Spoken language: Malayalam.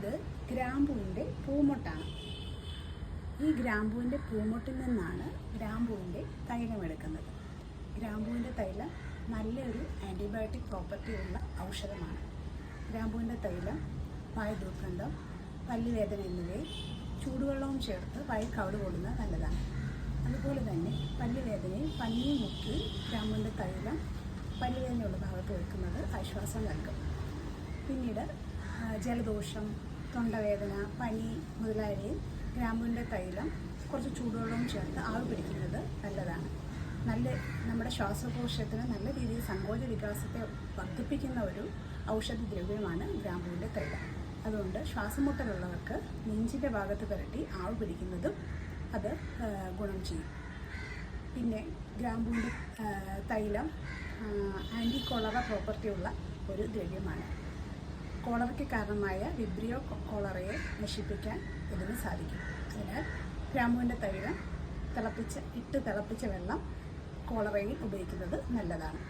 ഇത് ഗ്രാമ്പൂവിൻ്റെ പൂമൊട്ടാണ്. ഈ ഗ്രാമ്പൂവിൻ്റെ പൂമൊട്ടിൽ നിന്നാണ് ഗ്രാമ്പൂവിൻ്റെ തൈലം എടുക്കുന്നത്. ഗ്രാമ്പൂവിൻ്റെ തൈലം നല്ലൊരു ആൻറ്റിബയോട്ടിക് പ്രോപ്പർട്ടി ഉള്ള ഔഷധമാണ്. ഗ്രാമ്പൂവിൻ്റെ തൈലം വായ ദുർഗന്ധം, പല്ലുവേദന എന്നിവയെ ചൂടുവെള്ളവും ചേർത്ത് വായിൽ കവിട് കൊള്ളുന്നത് നല്ലതാണ്. അതുപോലെ തന്നെ പല്ലുവേദനയിൽ പഞ്ഞിയും മുക്കി ഗ്രാമ്പൂവിൻ്റെ തൈലം പല്ലുവേദനയുള്ള ഭാഗത്ത് വെക്കുന്നത് ആശ്വാസം നൽകും. പിന്നീട് ജലദോഷം, തൊണ്ടവേദന, പനി മുതലായവയിൽ ഗ്രാമ്പൂവിൻ്റെ തൈലം കുറച്ച് ചൂടുവെള്ളവും ചേർത്ത് ആവി പിടിക്കുന്നത് നല്ലതാണ്. നമ്മുടെ ശ്വാസകോശത്തിന് നല്ല രീതിയിൽ സങ്കോച വികാസത്തെ വർദ്ധിപ്പിക്കുന്ന ഒരു ഔഷധദ്രവ്യമാണ് ഗ്രാമ്പൂവിൻ്റെ തൈലം. അതുകൊണ്ട് ശ്വാസമുട്ടലുള്ളവർക്ക് നെഞ്ചിൻ്റെ ഭാഗത്ത് പുരട്ടി ആവി പിടിക്കുന്നതും അത് ഗുണം ചെയ്യും. പിന്നെ ഗ്രാമ്പൂവിൻ്റെ തൈലം ആൻറ്റി കോളറ പ്രോപ്പർട്ടിയുള്ള ഒരു ദ്രവ്യമാണ്. കോളറയ്ക്ക് കാരണമായ വിബ്രിയോ കോളറയെ നശിപ്പിക്കാൻ ഇതിന് സാധിക്കും. അതിനാൽ ഗ്രാമ്പൂവിൻ്റെ തൈലം തിളപ്പിച്ച വെള്ളം കോളറയിൽ ഉപയോഗിക്കുന്നത് നല്ലതാണ്.